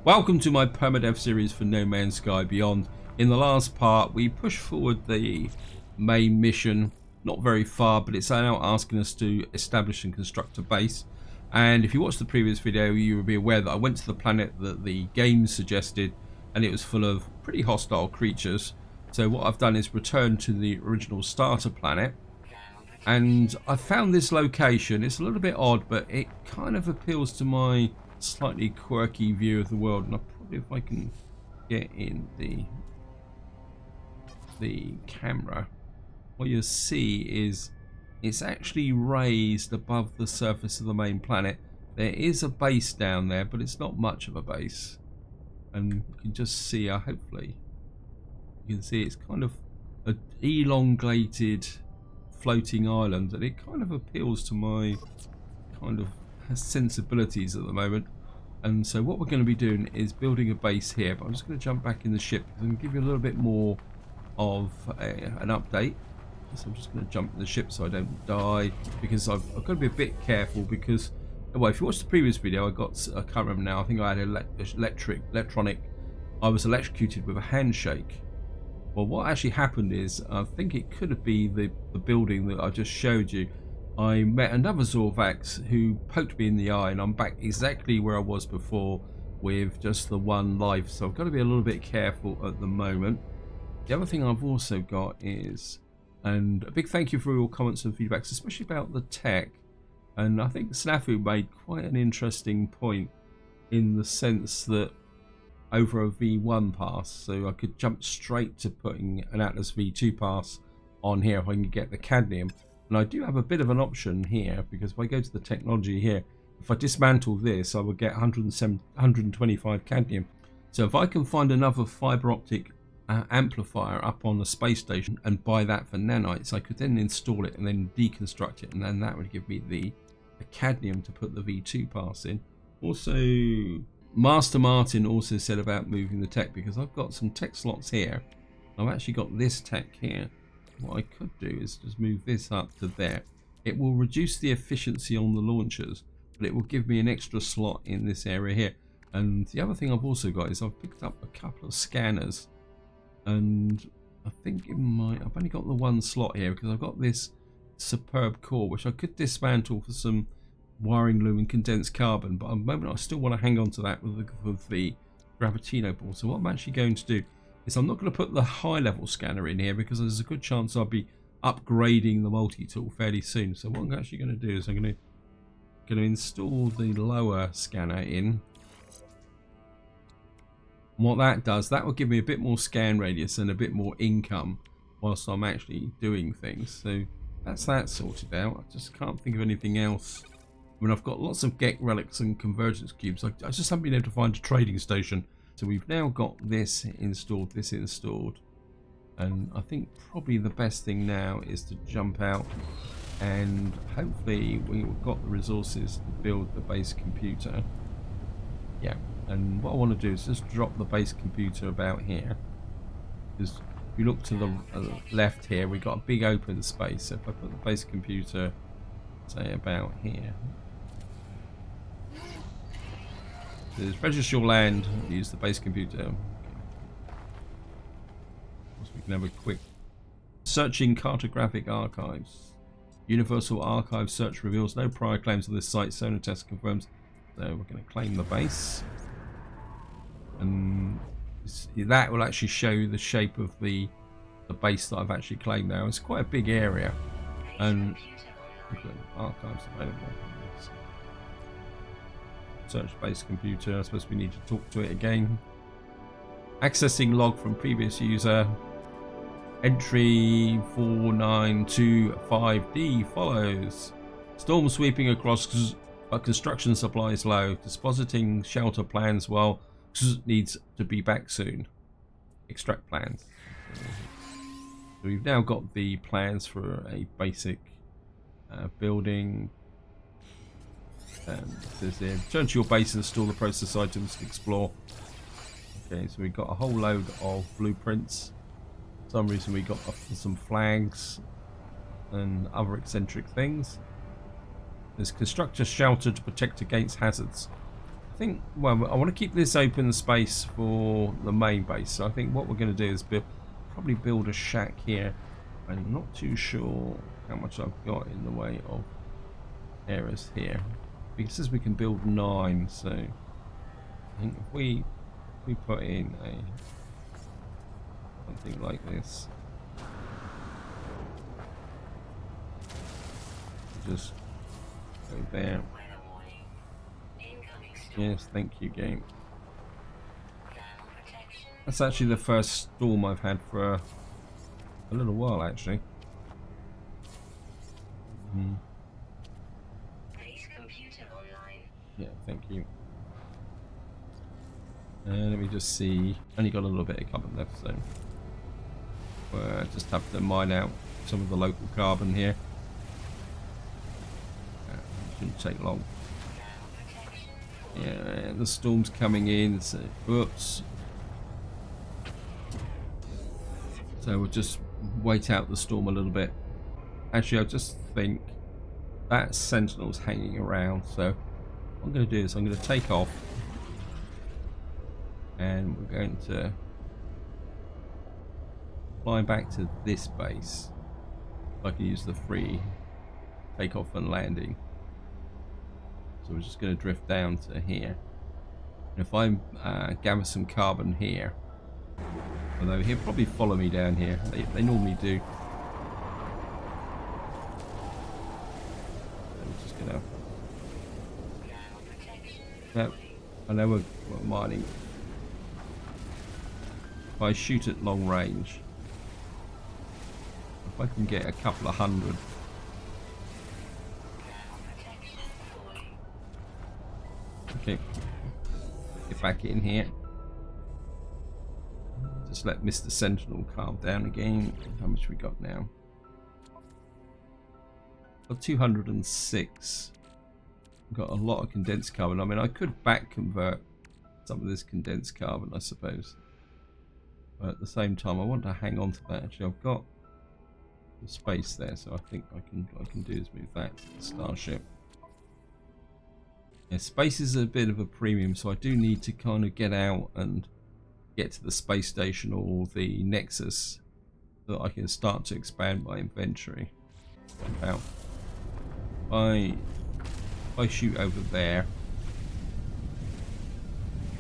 Welcome to my Permadeath series for No Man's Sky Beyond. In the last part, we pushed forward the main mission, not very far, but it's now asking us to establish and construct a base. And if you watched the previous video, you will be aware that I went to the planet that the game suggested, and it was full of pretty hostile creatures. So what I've done is return to the original starter planet, and I found this location. It's a little bit odd, but it kind of appeals to my slightly quirky view of the world. And I probably, if I can get in the camera, what you'll see is it's actually raised above the surface of the main planet. There is a base down there, but it's not much of a base, and you can just see, hopefully you can see it's kind of an elongated floating island, and it kind of appeals to my kind of sensibilities at the moment. And so what we're going to be doing is building a base here, but I'm just going to jump back in the ship and give you a little bit more of an update. So I'm just going to jump in the ship so I don't die, because I've got to be a bit careful, because well, if you watched the previous video, I can't remember now, I think I had I was electrocuted with a handshake. Well, what actually happened is, I think it could have been the building that I just showed you. I met another Zorvax who poked me in the eye, and I'm back exactly where I was before with just the one life. So I've got to be a little bit careful at the moment. The other thing I've also got is, and a big thank you for your comments and feedbacks, especially about the tech. And I think Snafu made quite an interesting point, in the sense that over a V1 pass, so I could jump straight to putting an Atlas V2 pass on here if I can get the cadmium. And I do have a bit of an option here, because if I go to the technology here, if I dismantle this, I will get 125 cadmium. So if I can find another fiber optic amplifier up on the space station and buy that for nanites, I could then install it and then deconstruct it, and then that would give me the cadmium to put the V2 pass in. Also, Master Martin also said about moving the tech, because I've got some tech slots here. I've actually got this tech here. What I could do is just move this up to there. It will reduce the efficiency on the launchers, but it will give me an extra slot in this area here. And the other thing I've also got is I've picked up a couple of scanners, and I think I've only got the one slot here, because I've got this superb core which I could dismantle for some wiring loom and condensed carbon, but at the moment I still want to hang on to that with the Gravitino ball. So what I'm actually going to do is, I'm not going to put the high level scanner in here, because there's a good chance I'll be upgrading the multi-tool fairly soon. So what I'm actually going to do is I'm going to install the lower scanner in. And what that does, that will give me a bit more scan radius and a bit more income whilst I'm actually doing things. So that's that sorted out. I just can't think of anything else. I mean, I've got lots of Gek relics and convergence cubes. I just haven't been able to find a trading station. So we've now got this installed, and I think probably the best thing now is to jump out, and hopefully we've got the resources to build the base computer. Yeah, and what I want to do is just drop the base computer about here, because if you look to the left here, we've got a big open space. So if I put the base computer, say, about here, there's register your land, use the base computer. Okay. We can have a quick searching cartographic archives. Universal archive search reveals no prior claims on this site. Sonar test confirms. So we're going to claim the base, and that will actually show you the shape of the base that I've actually claimed now. It's quite a big area, and archives available. Search base computer. I suppose we need to talk to it again. Accessing log from previous user. Entry 4925D follows. Storm sweeping across, but construction supplies low. Depositing shelter plans while needs to be back soon. Extract plans. So we've now got the plans for a basic building. And it says here, return to your base and install the process items to explore. Okay, so we've got a whole load of blueprints. For some reason we got some flags and other eccentric things. There's construct a shelter to protect against hazards. I think, well, I want to keep this open space for the main base. So I think what we're going to do is probably build a shack here. I'm not too sure how much I've got in the way of areas here. It says we can build 9, so I think if we put in something like this, just go there. Yes, thank you, game. That's actually the first storm I've had for a little while, actually. Yeah, thank you. Let me just see. Only got a little bit of carbon left, so just have to mine out some of the local carbon here. Shouldn't take long. Yeah, the storm's coming in, so whoops. So we'll just wait out the storm a little bit. Actually, I just think that sentinel's hanging around, so what I'm going to do is I'm going to take off, and we're going to fly back to this base. I can use the free takeoff and landing. So we're just going to drift down to here. And if I gather some carbon here, although he'll probably follow me down here, they normally do. So we're just going to. Well, I know we're mining. If I shoot at long range, if I can get a couple of hundred. Okay, get back in here. Just let Mr. Sentinel calm down again. How much we got now? Got 206. Got a lot of condensed carbon. I mean, I could back convert some of this condensed carbon, I suppose. But at the same time, I want to hang on to that. Actually, I've got the space there, so I think I can do is move that to the starship. Yeah, space is a bit of a premium, so I do need to kind of get out and get to the space station or the Nexus so that I can start to expand my inventory. About if I shoot over there,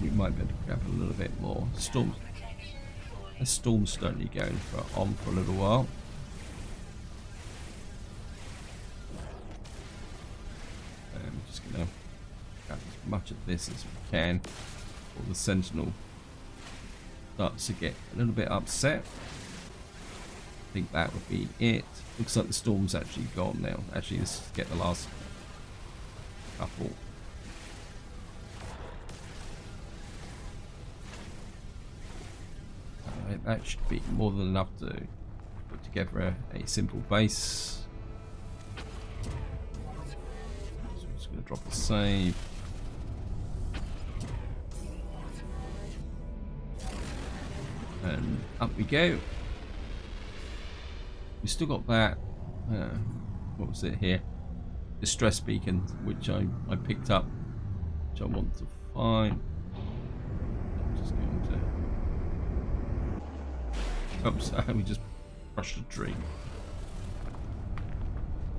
we might be able to grab a little bit more. The storm's certainly going on for a little while. I'm just gonna grab as much of this as we can before the Sentinel starts to get a little bit upset. I think that would be it. Looks like the storm's actually gone now. Actually, let's get the last couple. Alright, that should be more than enough to put together a simple base. So I'm just going to drop a save. And up we go. We still got that, what was it here? Distress beacon, which I picked up, which I want to find. I'm just going to... Oops, we just crushed a tree.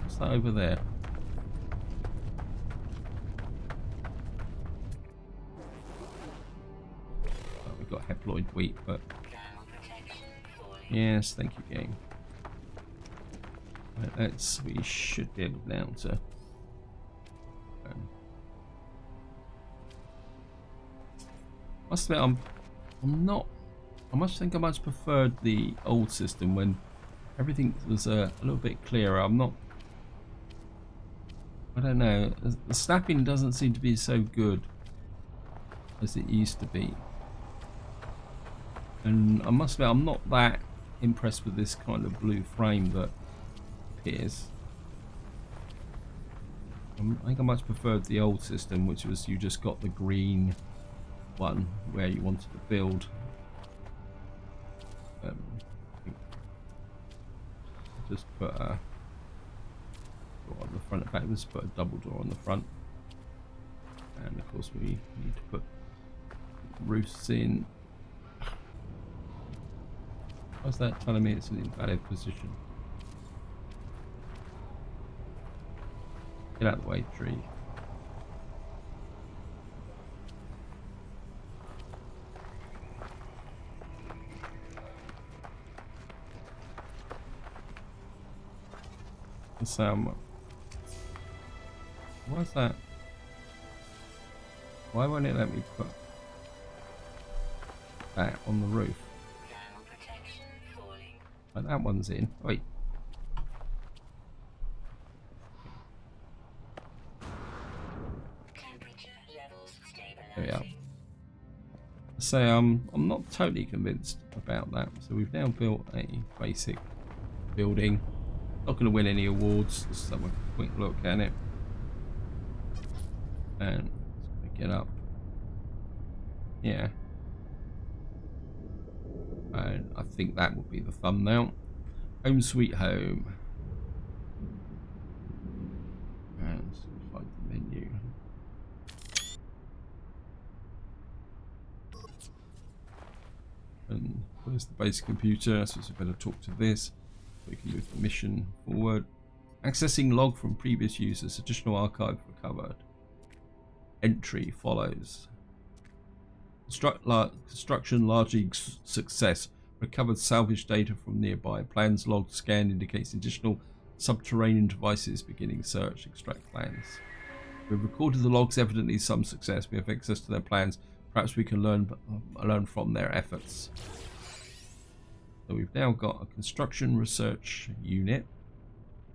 What's that over there? Oh, we've got haploid wheat, but... Yes, thank you, game. Right, we should be able now to must admit, I'm not. I must think I much preferred the old system when everything was a little bit clearer. I'm not. I don't know. The snapping doesn't seem to be so good as it used to be, and I must admit I'm not that impressed with this kind of blue frame that appears. I think I much preferred the old system, which was you just got the green one where you wanted to build. Just put a door on the front. In fact, let's put a double door on the front. And of course we need to put roofs in. What's that telling me it's an invalid position? Get out of the way, tree. What's that? Why won't it let me put that on the roof? Like that one's in. Wait. There we are. So I'm not totally convinced about that. So we've now built a basic building. Not going to win any awards. Let's have a quick look at it. And let's get up. Yeah. And I think that will be the thumbnail. Home sweet home. And let's find the menu. And where's the base computer? So we better talk to this. We can move the mission forward. Accessing log from previous users. Additional archive recovered. Entry follows. Construction largely success. Recovered salvage data from nearby. Plans log scan indicates additional subterranean devices beginning search. Extract plans. We've recorded the logs, evidently some success. We have access to their plans. Perhaps we can learn from their efforts. So we've now got a construction research unit.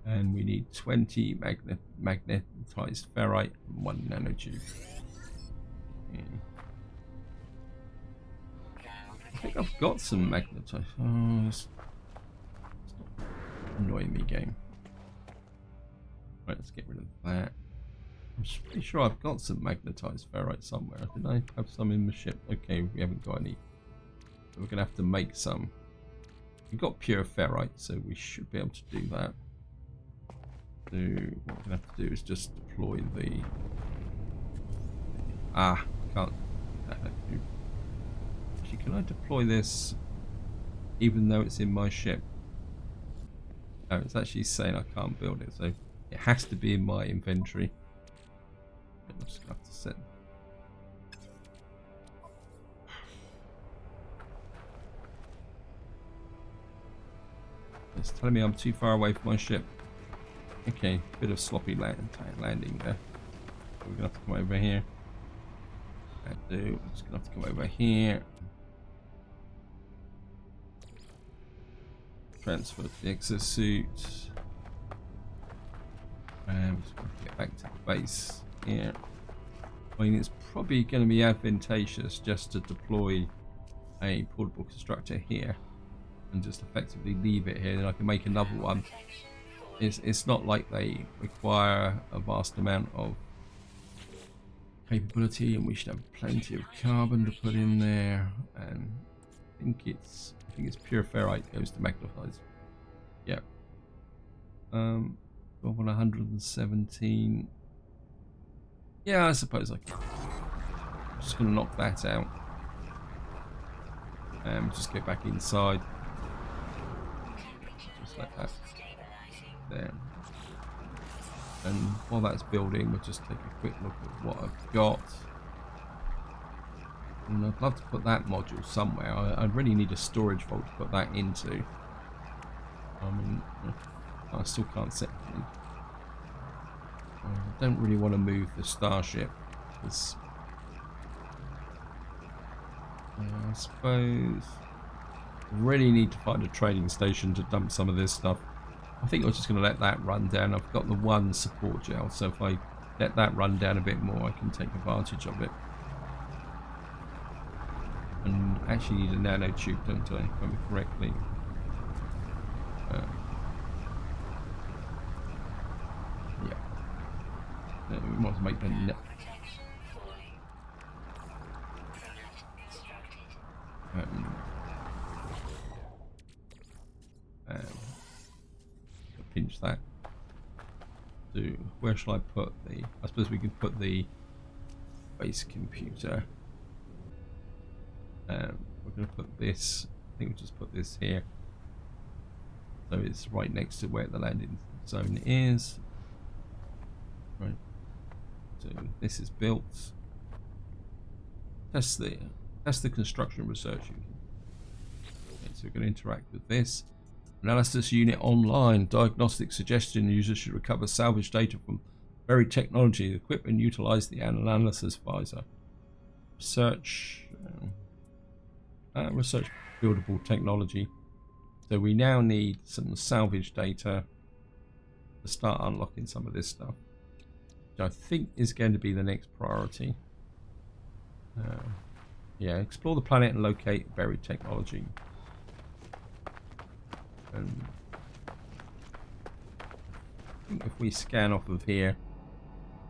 And we need 20 magnetized ferrite and 1 nanotube. Yeah. I think I've got some magnetized. Oh, it's not annoying me, game. Right, let's get rid of that. I'm pretty sure I've got some magnetized ferrite somewhere. Did I have some in the ship? Okay, we haven't got any. So we're going to have to make some. We've got pure ferrite, so we should be able to do that. So what we're going to have to do is just deploy the... can't... Actually, can I deploy this even though it's in my ship? No, it's actually saying I can't build it, so it has to be in my inventory. I'm just going to have to set... It's telling me I'm too far away from my ship. Okay, bit of sloppy landing there. So we're going to have to come over here. We're just going to have to come over here. Transfer to the exosuit. And we're just going to get back to the base here. I mean, it's probably going to be advantageous just to deploy a portable constructor here and just effectively leave it here. Then I can make another one. It's not like they require a vast amount of capability, and we should have plenty of carbon to put in there. And I think it's pure ferrite goes to magnetize. Yeah. 117. Yeah, I suppose I can. I'm just gonna knock that out and just get back inside. Just like that. There. And while that's building, we'll just take a quick look at what I've got. And I'd love to put that module somewhere. I really need a storage vault to put that into. I mean, I still can't set it. I don't really want to move the starship because I suppose I really need to find a trading station to dump some of this stuff. I think I'm just going to let that run down. I've got the one support gel, so if I let that run down a bit more, I can take advantage of it. And actually need a nanotube, don't I, if I remember correctly. Yeah. We want to make the net. Pinch that. Where shall I put the... I suppose we could put the base computer. We're going to put this, I think we'll just put this here. So it's right next to where the landing zone is. Right. So this is built. Test the construction research. Okay, so we're going to interact with this. Analysis unit online. Diagnostic suggestion: users should recover salvage data from buried technology. The equipment utilize the analysis visor. Research. Research buildable technology. So we now need some salvage data to start unlocking some of this stuff, which I think is going to be the next priority. Yeah, explore the planet and locate buried technology. And I think if we scan off of here,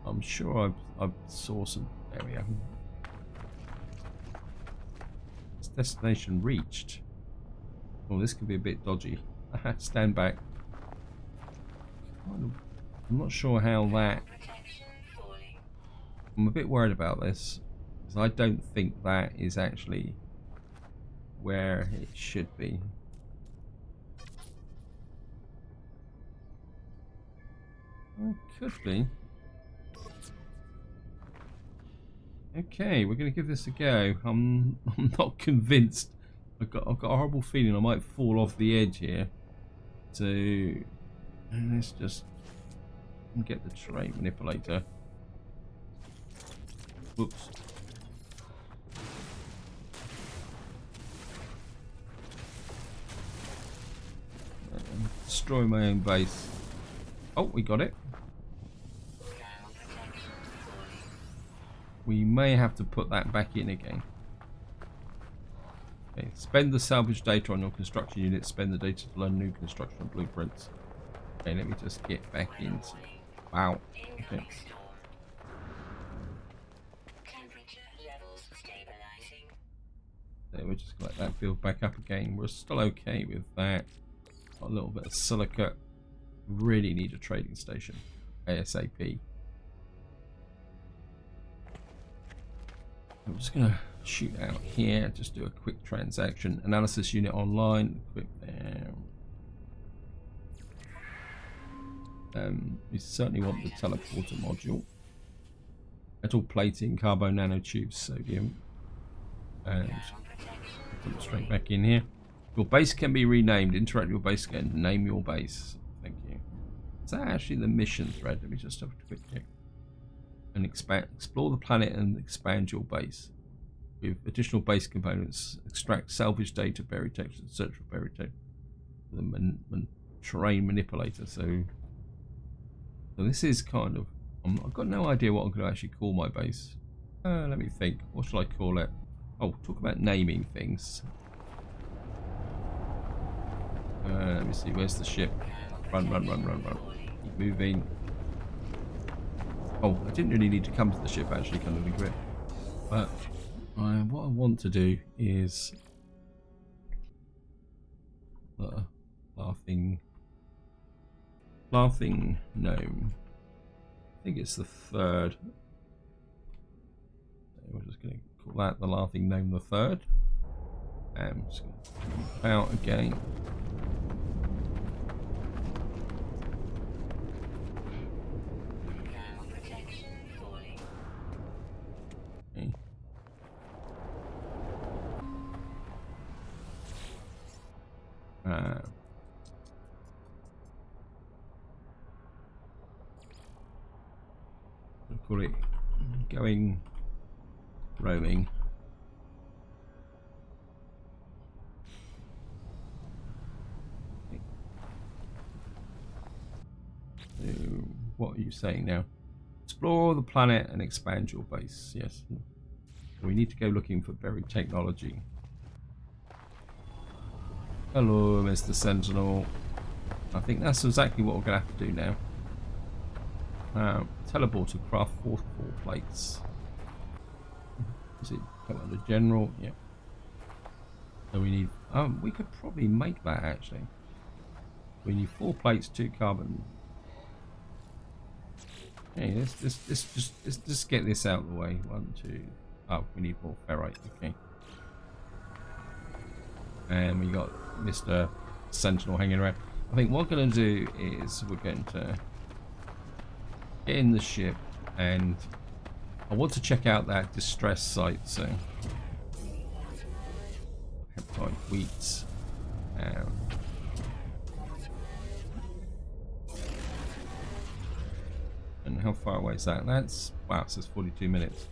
I'm sure I saw some. There we are. It's destination reached. Oh, this could be a bit dodgy. Stand back. I'm not sure how that. I'm a bit worried about this because I don't think that is actually where it should be. It could be. Okay, we're going to give this a go. I'm not convinced. I've got a horrible feeling I might fall off the edge here. So let's just get the terrain manipulator. Whoops. Destroy my own base. Oh, we got it. We may have to put that back in again. Okay, spend the salvage data on your construction unit. Spend the data to learn new construction blueprints. Okay, let me just get back into. Wow. Okay. There, we're just gonna let that build back up again. We're still okay with that. Got a little bit of silica. Really need a trading station ASAP. I'm just gonna shoot out here, just do a quick transaction. Analysis unit online, equip there. We certainly want the teleporter module. Metal plating, carbon nanotubes, sodium. And put it straight back in here. Your base can be renamed. Interact with your base again. Name your base. Thank you. Is that actually the mission thread? Let me just have a quick check. And explore the planet and expand your base. With additional base components, extract salvage data, buried text, and search for buried text. The terrain manipulator. So this is kind of. I've got no idea what I'm going to actually call my base. Let me think. What should I call it? Oh, talk about naming things. Let me see. Where's the ship? Run, run, run, run, run. Keep moving. Oh, I didn't really need to come to the ship actually, kind of regret. But what I want to do is laughing gnome. I think it's the third. We're just going to call that the laughing gnome the third. And just going to out again. Okay. I'll call it going roaming. So what are you saying now? Explore the planet and expand your base. Yes. We need to go looking for buried technology. Hello, Mr. Sentinel. I think that's exactly what we're going to have to do now. Teleport to craft 4 plates. Is it Commander General? Yeah. So we need. We could probably make that actually. We need 4 plates, 2 carbon. Okay, let's just get this out of the way. 1, 2. Oh, we need more ferrite. Okay. And we got Mr. Sentinel hanging around. I think what we're going to do is we're going to get in the ship, and I want to check out that distress site. So, heptide wheats. And how far away is that? That's, wow, it says 42 minutes.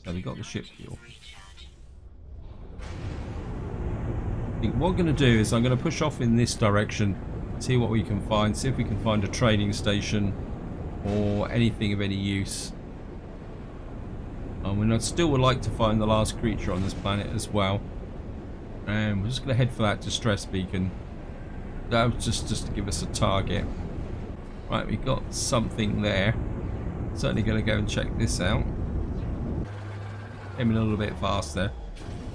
So we got the ship fuel. I think what I'm going to do is I'm going to push off in this direction, see what we can find, see if we can find a trading station or anything of any use. And I still would like to find the last creature on this planet as well. And we're just going to head for that distress beacon. That was just to give us a target. Right, we got something there. Certainly going to go and check this out. Came in a little bit faster.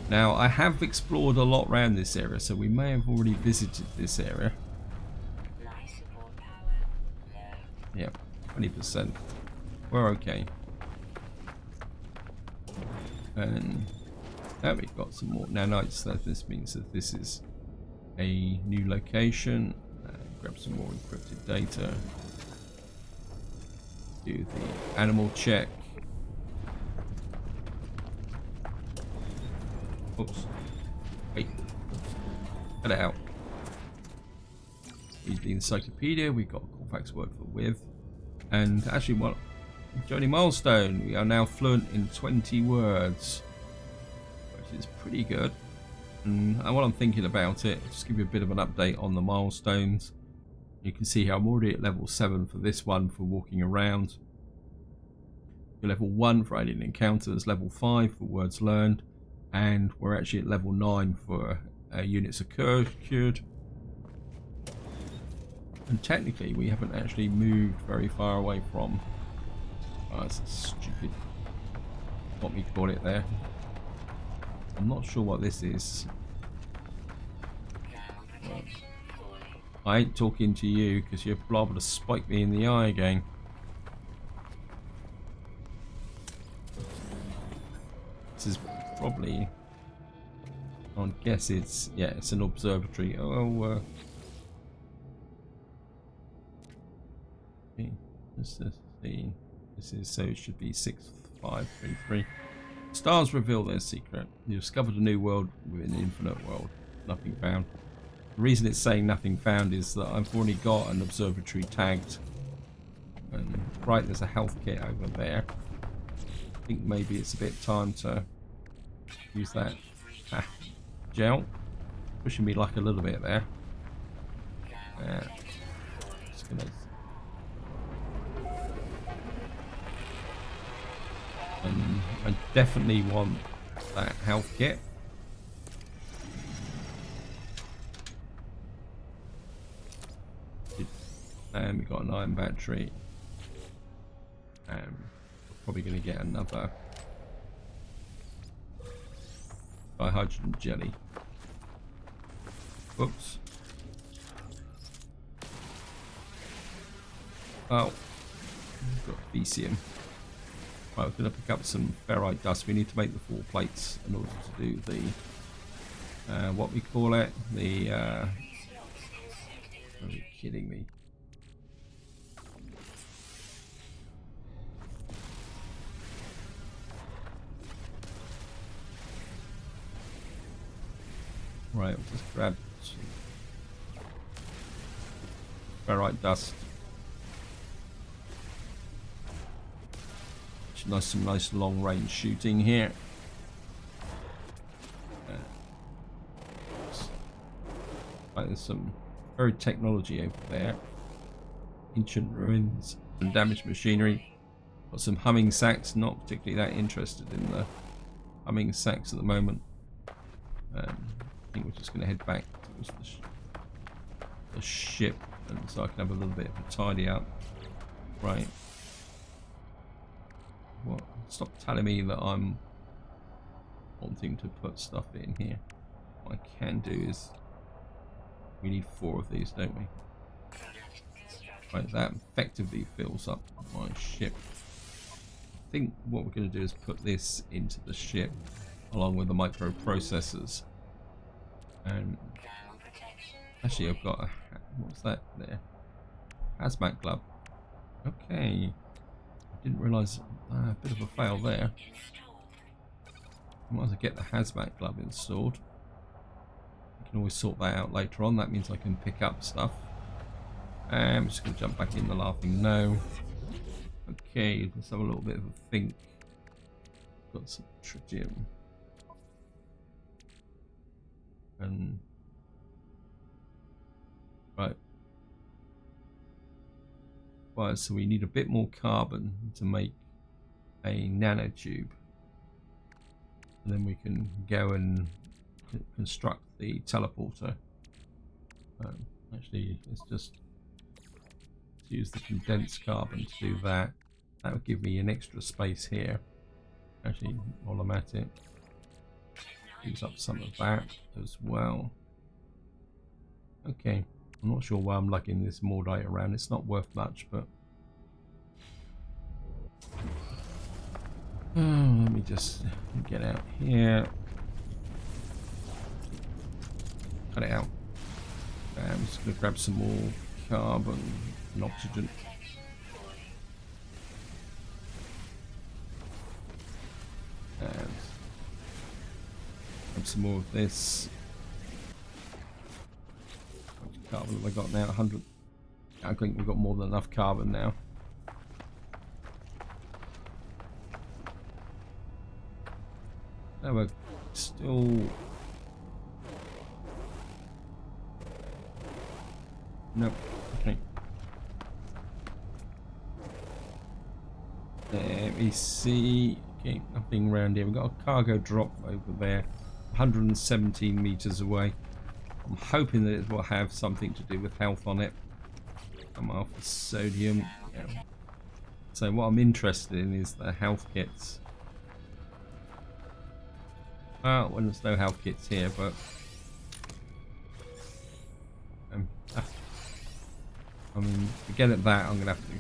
Now, I have explored a lot around this area, so we may have already visited this area. Yep, 20%. We're okay. And now we've got some more nanites. That this means that this is a new location. Grab some more encrypted data. Do the animal check. Oops. Wait. Cut it out. Read the encyclopedia. We got Colfax word for with. And actually, well, Johnny Milestone. We are now fluent in 20 words, which is pretty good. And while I'm thinking about it, just give you a bit of an update on the milestones. You can see here I'm already at level 7 for this one for walking around. Level 1 for alien encounters, level 5 for words learned, and we're actually at level 9 for units occurred. And technically we haven't actually moved very far away from... Oh, that's stupid. What we call it there. I'm not sure what this is. Well, I ain't talking to you because you're liable to spike me in the eye again. This is probably, I guess it's, yeah, it's an observatory. Oh, okay. This is, so it should be 6533. Stars reveal their secret. You discovered a new world within the infinite world. Nothing found. The reason it's saying nothing found is that I've already got an observatory tagged. And right, there's a health kit over there. I think maybe it's a bit time to use that gel. Pushing me like a little bit there. Just gonna... I definitely want that health kit. And we got an iron battery. We're probably going to get another hydrogen jelly. Whoops. Oh, we've got BCM. Right, we're going to pick up some ferrite dust. We need to make the 4 plates in order to do the what we call it. The are you kidding me? Right, we'll just grab some ferrite dust. Some nice long range shooting here. Right, there's some very technology over there. Ancient ruins and damaged machinery. Got some humming sacks. Not particularly that interested in the humming sacks at the moment. I think we're just going to head back to the ship, and so I can have a little bit of a tidy up. Right. What? Stop telling me that I'm wanting to put stuff in here. What I can do is, we need 4 of these, don't we? Right, that effectively fills up my ship. I think what we're going to do is put this into the ship along with the microprocessors. And actually, I've got a, what's that there? Hazmat glove. Okay, I didn't realise a bit of a fail there. I might as well get the hazmat glove installed. I can always sort that out later on. That means I can pick up stuff. I'm just going to jump back in the laughing no. Okay, let's have a little bit of a think. Got some tritium. And right. Right, so we need a bit more carbon to make a nanotube. And then we can go and construct the teleporter. Actually, let's just use the condensed carbon to do that. That would give me an extra space here. Actually, while I'm at it, use up some of that as well. Okay, I'm not sure why I'm lugging this Mordite around. It's not worth much, but let me just get out here. Cut it out. I'm just going to grab some more carbon and oxygen. And grab some more of this. How much carbon have I got now? 100. I think we've got more than enough carbon now. Now we're still... Nope. Okay. Let me see. Okay, nothing around here. We've got a cargo drop over there, 117 meters away. I'm hoping that it will have something to do with health on it. I'm after sodium. Yeah. So what I'm interested in is the health kits. Well, there's no health kits here, but I mean, to get at that, I'm gonna have to.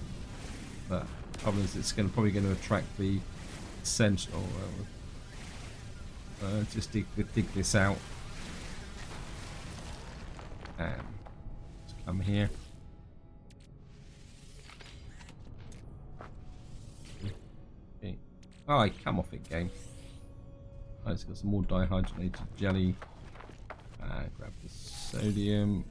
But the problem is, it's probably going to attract the sentinel. Just dig this out. Let's come here. Okay. Oh, come off it, game. Right, it's got some more dihydrogenated jelly. Grab the sodium.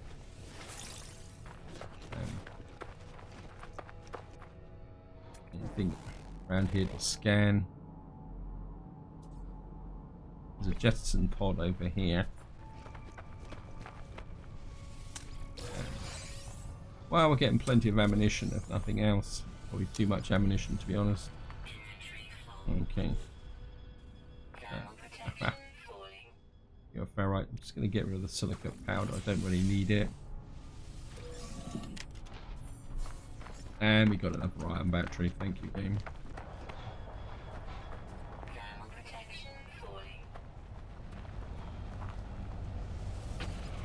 Anything around here to scan? There's a jettison pod over here. Well, we're getting plenty of ammunition, if nothing else. Probably too much ammunition, to be honest. Okay. You're ferrite. I'm just going to get rid of the silica powder. I don't really need it. And we got another ion battery. Thank you, game.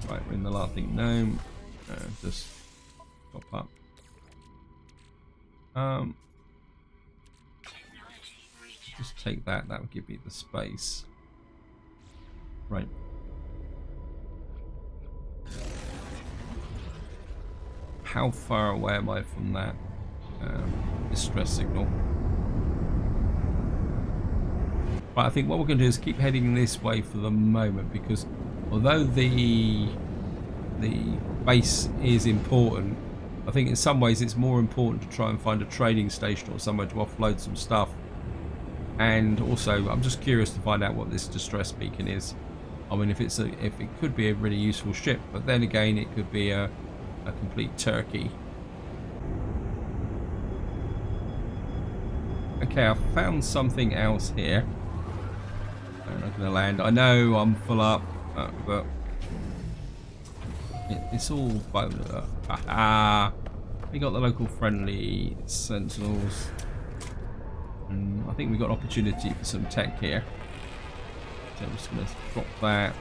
Right, we're in the laughing gnome. Just pop up. Just take that. That would give me the space. Right. How far away am I from that distress signal? Right, I think what we're going to do is keep heading this way for the moment, because although the base is important, I think in some ways it's more important to try and find a trading station or somewhere to offload some stuff. And also, I'm just curious to find out what this distress beacon is. I mean, if it could be a really useful ship, but then again, it could be a complete turkey. Okay, I found something else here. I'm not going to land. I know I'm full up, but it's all boned up. Haha! We got the local friendly sentinels. And I think we've got opportunity for some tech here. So I'm just going to drop that.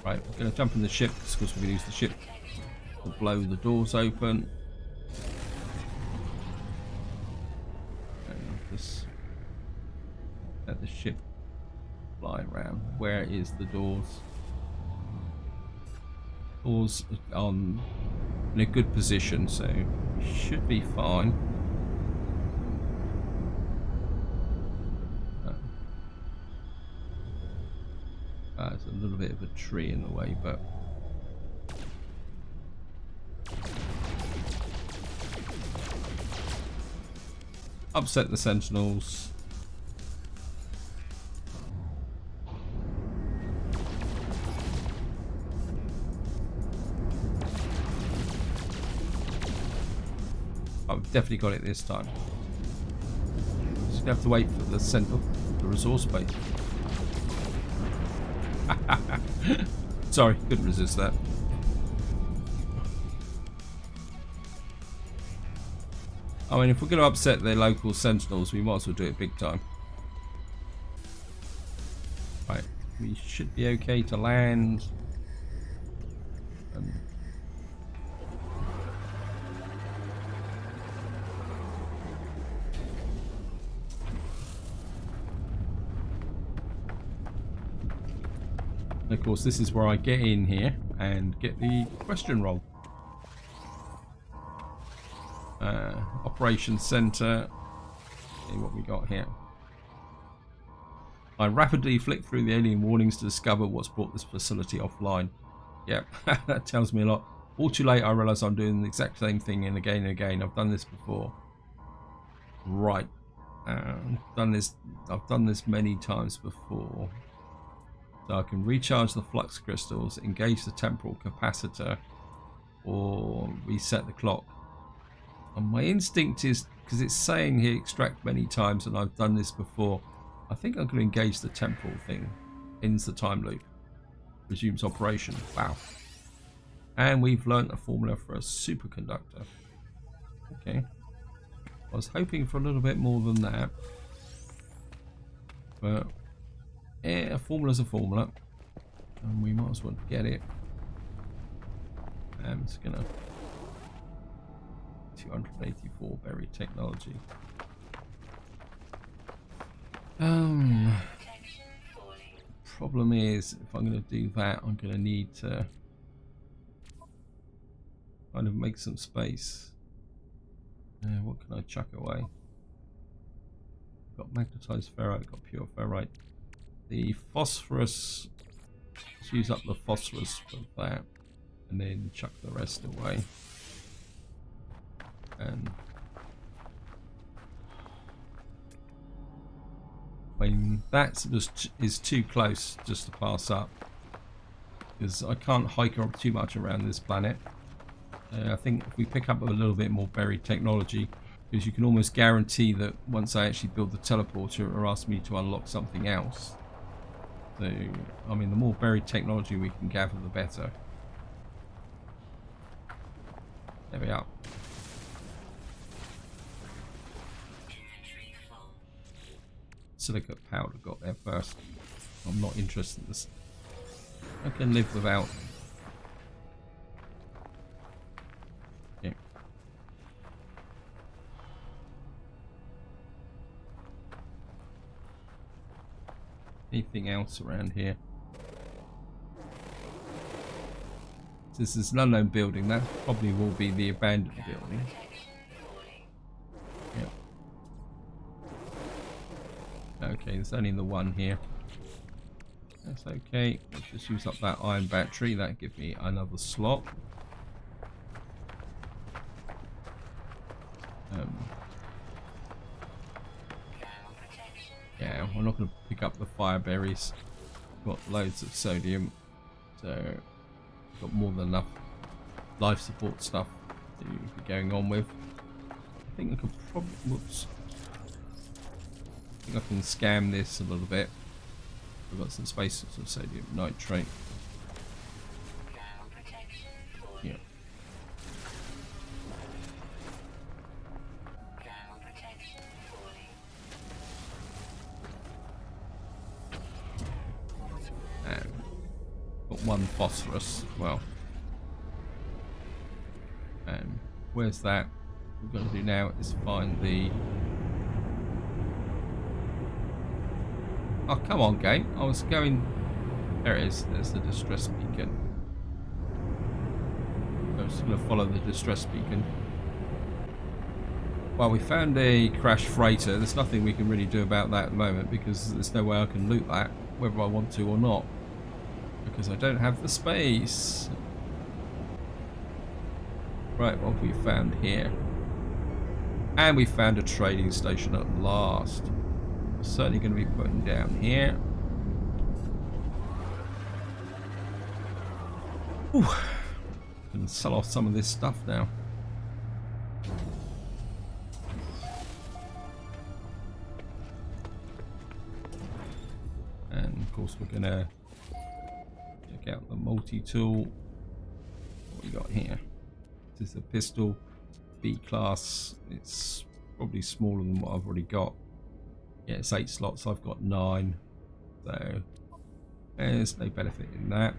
Right, we're going to jump in the ship, because of course we're going to use the ship will blow the doors open. And just let the ship fly around. Where is the doors? Doors on in a good position, so we should be fine. There's a little bit of a tree in the way, but upset the sentinels. I've definitely got it this time. Just have to wait for the sentinel, the resource base. Sorry, couldn't resist that. I mean, if we're going to upset their local sentinels, we might as well do it big time. Right, we should be okay to land. And of course, this is where I get in here and get the question roll. Operations Center. See what we got here. I rapidly flick through the alien warnings to discover what's brought this facility offline. Yep, that tells me a lot. All too late, I realize I'm doing the exact same thing and again. I've done this before. Right. I've done this many times before. So I can recharge the flux crystals, engage the temporal capacitor, or reset the clock. And my instinct is, because it's saying here extract many times and I've done this before, I think I'm going to engage the temporal thing. Ends the time loop. Resumes operation. Wow. And we've learnt a formula for a superconductor. Okay. I was hoping for a little bit more than that. But yeah, a formula's a formula. And we might as well get it. I'm just gonna 284 buried technology. Problem is, if I'm gonna do that, I'm gonna need to kind of make some space. What can I chuck away? Got magnetized ferrite, got pure ferrite. The phosphorus, let's use up the phosphorus for that, and then chuck the rest away. And when that is too close just to pass up, because I can't hike up too much around this planet. I think if we pick up a little bit more buried technology, because you can almost guarantee that once I actually build the teleporter, it will ask me to unlock something else. So, I mean, the more buried technology we can gather, the better. There we are. Silicate powder got there first. I'm not interested in this. I can live without. Yeah. Anything else around here? This is an unknown building. That probably will be the abandoned building. Okay, there's only the one here. That's okay. Let's just use up that iron battery. That'll give me another slot. Yeah, we're not going to pick up the fire berries. Got loads of sodium, so got more than enough life support stuff to be going on with. I think I could probably. Whoops. I think I can scam this a little bit. I've got some space of sodium nitrate. Yeah. And got one phosphorus. Well, where's that? What we've got to do now is find the... Oh, come on, game. I was going... There it is. There's the distress beacon. I'm just going to follow the distress beacon. Well, we found a crashed freighter. There's nothing we can really do about that at the moment because there's no way I can loot that, whether I want to or not. Because I don't have the space. Right, what have we found here? And we found a trading station at last. We're certainly going to be putting down here. Whew. Can sell off some of this stuff now. And of course we're going to check out the multi-tool. What we got here? This is a pistol, B class. It's probably smaller than what I've already got. Yeah, it's 8 slots. I've got 9. So there's no benefit in that.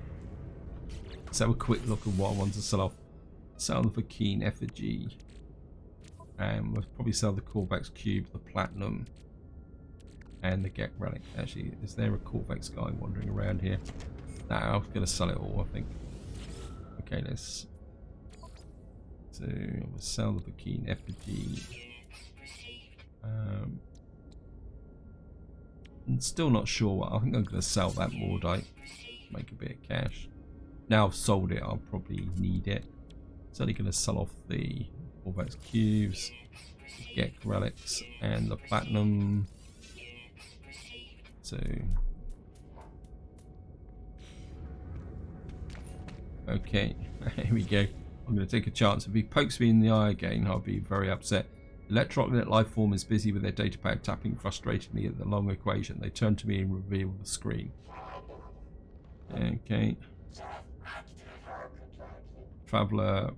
Let's have a quick look at what I want to sell off. Sell the Keen effigy. And we'll probably sell the Corvex cube, the platinum, and the Get relic. Actually, is there a Corvex guy wandering around here? No, I'm going to sell it all, I think. Okay, let's... So we'll sell the Keen effigy. I'm still not sure what. I think I'm going to sell that Mordite. Make a bit of cash. Now I've sold it, I'll probably need it. Certainly going to sell off the Corvex cubes, Get relics, and the platinum. So, okay, here we go. I'm going to take a chance. If he pokes me in the eye again, I'll be very upset. Electronic life form is busy with their datapad tapping frustratingly at the long equation. They turn to me and reveal the screen. Okay. Traveller.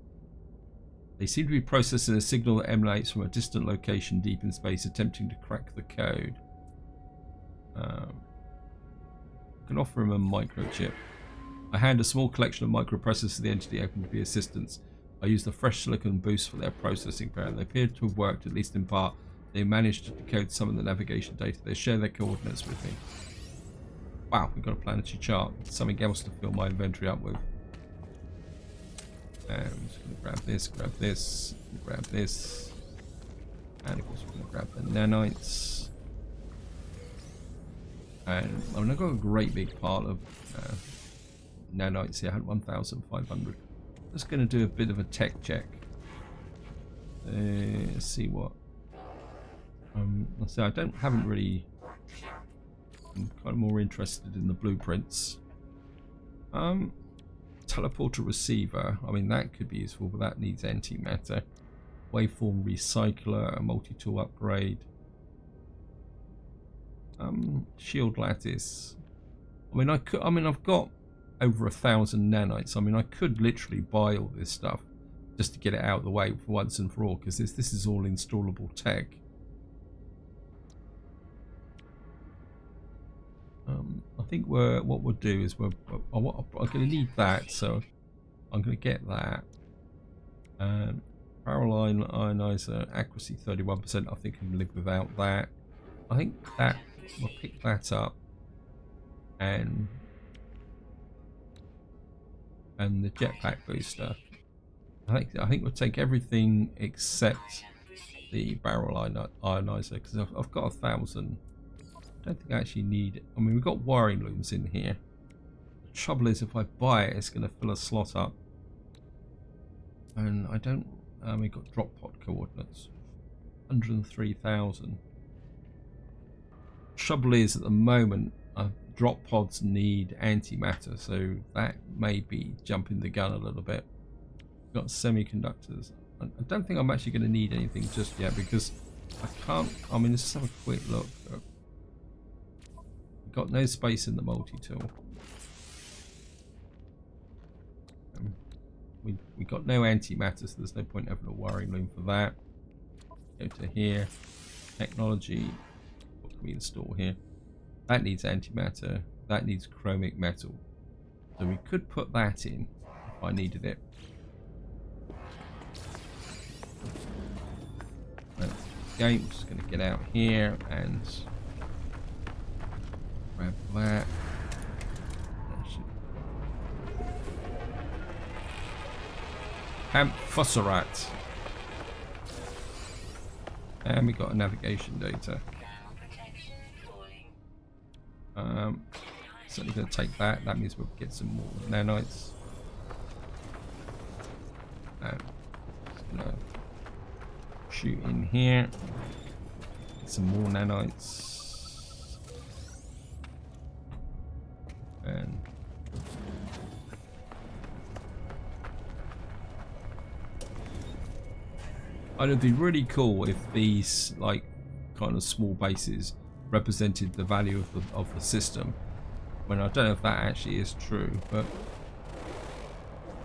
They seem to be processing a signal that emanates from a distant location deep in space, attempting to crack the code. I can offer him a microchip. I hand a small collection of microprocessors to the entity open to be assistance. I use the fresh silicon boost for their processing power. They appear to have worked, at least in part. They managed to decode some of the navigation data. They share their coordinates with me. Wow, we've got a planetary chart. Something else to fill my inventory up with. I'm just going to grab this, grab this. And of course we're going to grab the nanites. And I mean, I've got a great big pile of nanites here. I had 1,500. Just going to do a bit of a tech check. Let's see what. Let's say I haven't really. I'm kind of more interested in the blueprints. Teleporter receiver. I mean, that could be useful, but that needs antimatter. Waveform recycler, a multi-tool upgrade. Shield lattice. I mean, I've got over 1,000 nanites. I mean, I could literally buy all this stuff just to get it out of the way for once and for all, because this is all installable tech. I think what we'll do is I'm going to need that, so I'm going to get that. Parallel ionizer accuracy 31%. I think I can live without that. I think that we'll pick that up, and the jetpack booster. I think we'll take everything except the barrel ionizer, because I've got 1,000. I don't think I actually need it. I mean, we've got wiring looms in here. The trouble is, if I buy it, it's going to fill a slot up. And I don't... we've got drop pod coordinates. 103,000. Trouble is, at the moment, drop pods need antimatter, so that may be jumping the gun a little bit. We've got semiconductors. I don't think I'm actually going to need anything just yet, because I can't... I mean, let's just have a quick look. Got no space in the multi-tool. We got no antimatter, so there's no point having a wiring loom for that. Go to here. Technology. What can we install here? That needs antimatter. That needs chromic metal. So we could put that in if I needed it. game. Just going to get out here and grab that. Camp Fosserat. And we got a navigation data. Certainly going to take that. That means we'll get some more nanites. Just going to shoot in here. Get some more nanites. And it'd be really cool if these like kind of small bases represented the value of the system. When I don't know if that actually is true, but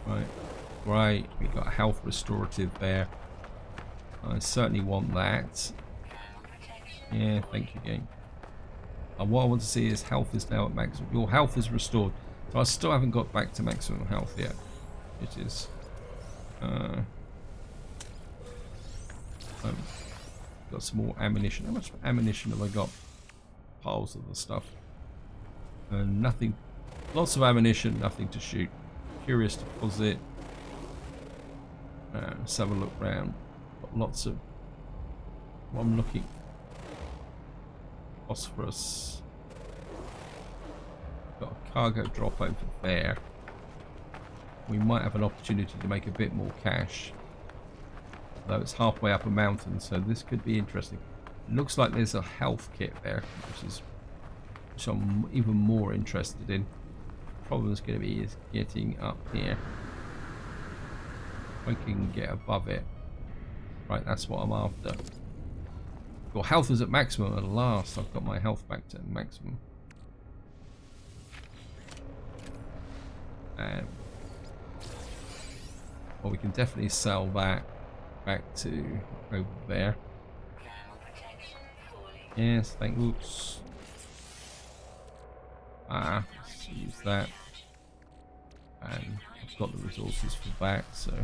right, great. We got a health restorative there. I certainly want that. Yeah, thank you, game. And what I want to see is health is now at maximum. Your health is restored. So I still haven't got back to maximum health yet. It is. Got some more ammunition. How much ammunition have I got? Piles of the stuff. Nothing. Lots of ammunition, nothing to shoot. Curious deposit. Let's have a look round. Got lots of. What I'm looking. Phosphorus. Got a cargo drop over there. We might have an opportunity to make a bit more cash. Though it's halfway up a mountain, so this could be interesting. It looks like there's a health kit there, which I'm even more interested in. The problem is going to be is getting up here. If I can get above it. Right, that's what I'm after. Your health is at maximum at last. I've got my health back to maximum. Well, we can definitely sell that back to over there. Yes, thank you. Oops. Let's use that. And I've got the resources for that, so.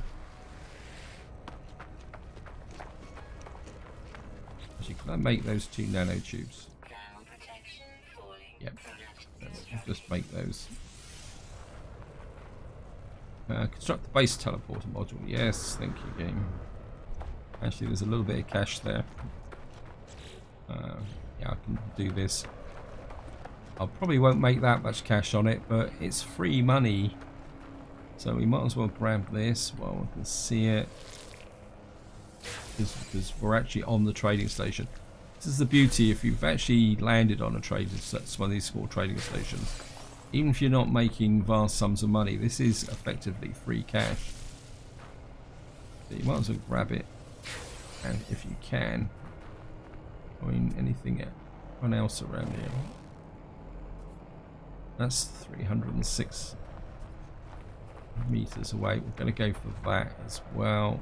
Actually, can I make those 2 nanotubes? Yep. Let's just make those. Construct the base teleporter module. Yes, thank you, game. Actually, there's a little bit of cash there. Yeah, I can do this. I probably won't make that much cash on it, but it's free money. So we might as well grab this while we can see it. Because we're actually on the trading station. This is the beauty if you've actually landed on a trading station, one of these small trading stations. Even if you're not making vast sums of money, this is effectively free cash. So you might as well grab it. And if you can, I mean, anything else around here. That's 306 meters away. We're going to go for that as well.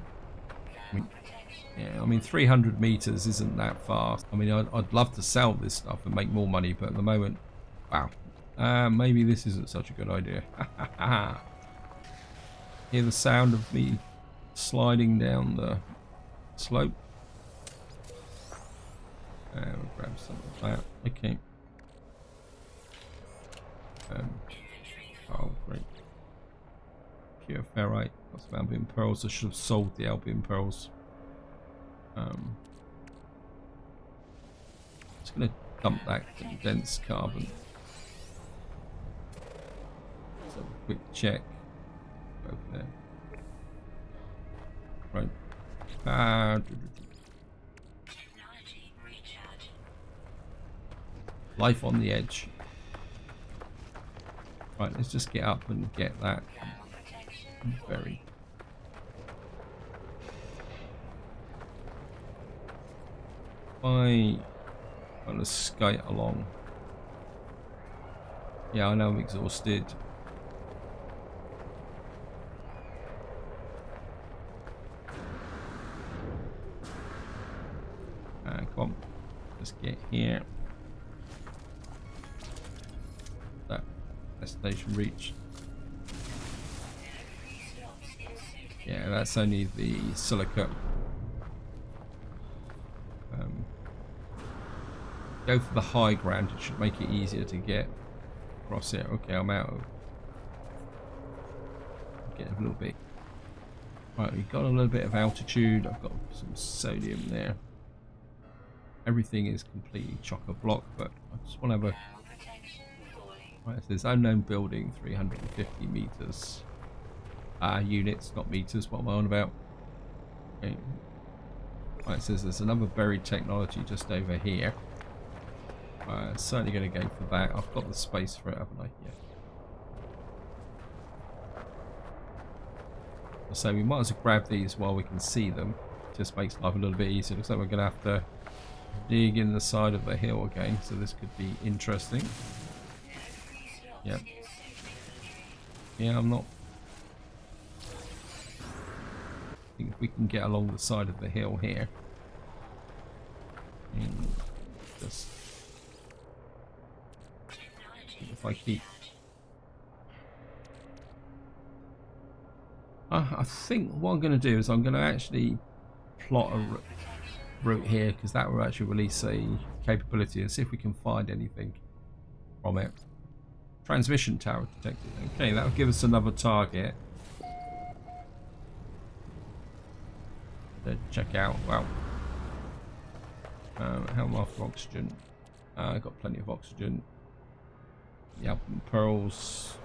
I mean 300 meters isn't that far. I mean, I'd love to sell this stuff and make more money, but at the moment, wow. Maybe this isn't such a good idea. Hear the sound of me sliding down the slope. We'll grab some of that. Okay. Oh, great. Pure ferrite. Lots of albion pearls. I should have sold the albion pearls. Just going to dump that condensed carbon. Let's have a quick check. Over there. Right. Life on the edge. Right, let's just get up and get that. Very. I'm gonna skate along. Yeah, I know I'm exhausted. Come on, let's get here. That destination reached. Yeah, that's only the silica. go for the high ground. It should make it easier to get across it. Okay, I'm out of... Get a little bit... Right, we've got a little bit of altitude. I've got some sodium there. Everything is completely chock-a-block, but I just want to have a... Right, it says unknown building, 350 meters. Units, not meters. What am I on about? Okay. Right, it says there's another buried technology just over here. Certainly going to go for that. I've got the space for it, haven't I? Yeah. So we might as well grab these while we can see them. Just makes life a little bit easier. Looks like we're going to have to dig in the side of the hill again, so this could be interesting. Yep. Yeah, I'm not... I think if we can get along the side of the hill here. And just... If I keep... I think what I'm going to do is I'm going to actually plot a route here, because that will actually release a capability and see if we can find anything from it. Transmission tower detected. Okay, that will give us another target to check out. Well, how am I for oxygen? I've got plenty of oxygen. Yep, pearls.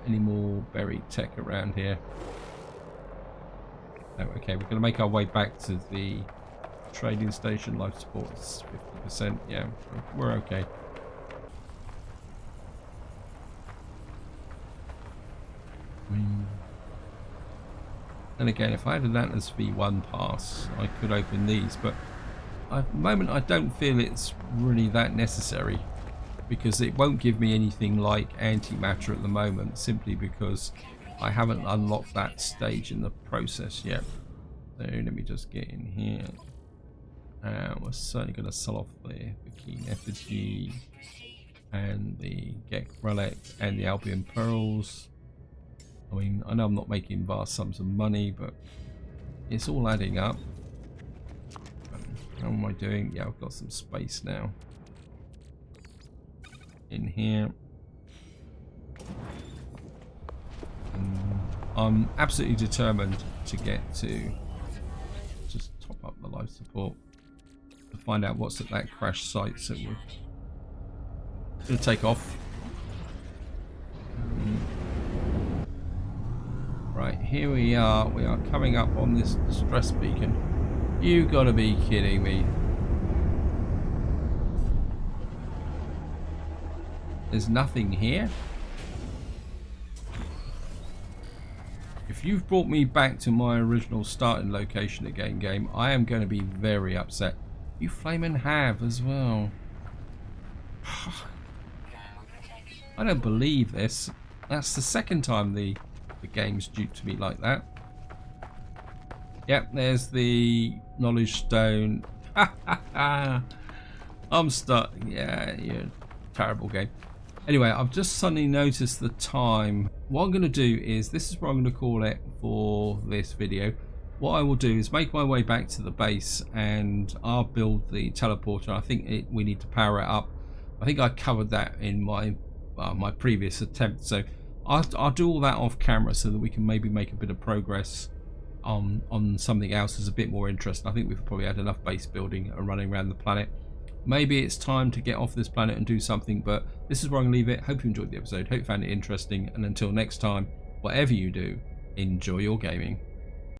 Any more buried tech around here? No, okay, we're going to make our way back to the trading station. Life support is 50%. Yeah, we're okay. And again, if I had an Atlas V1 pass, I could open these, but at the moment I don't feel it's really that necessary, because it won't give me anything like antimatter at the moment, simply because I haven't unlocked that stage in the process yet. So let me just get in here. We're certainly going to sell off the keen effigy and the Gek relic and the Albion pearls. I mean, I know I'm not making vast sums of money, but it's all adding up. How am I doing? Yeah, I've got some space now in here. And I'm absolutely determined to get to just top up the life support to find out what's at that crash site, so we're going to take off. Right, here we are. We are coming up on this distress beacon. You gotta be kidding me. There's nothing here? If you've brought me back to my original starting location again, game, I am going to be very upset. You flaming have as well. I don't believe this. That's the second time the game's duped me like that. Yep, there's the knowledge stone. I'm stuck. Yeah, you're a terrible game. Anyway, I've just suddenly noticed the time. What I'm going to do is, this is what I'm going to call it for this video. What I will do is make my way back to the base and I'll build the teleporter. I think we need to power it up. I think I covered that in my my previous attempt. So I'll do all that off camera so that we can maybe make a bit of progress on something else that's a bit more interesting. I think we've probably had enough base building and running around the planet. Maybe it's time to get off this planet and do something, but this is where I'm going to leave it. Hope you enjoyed the episode. Hope you found it interesting. And until next time, whatever you do, enjoy your gaming.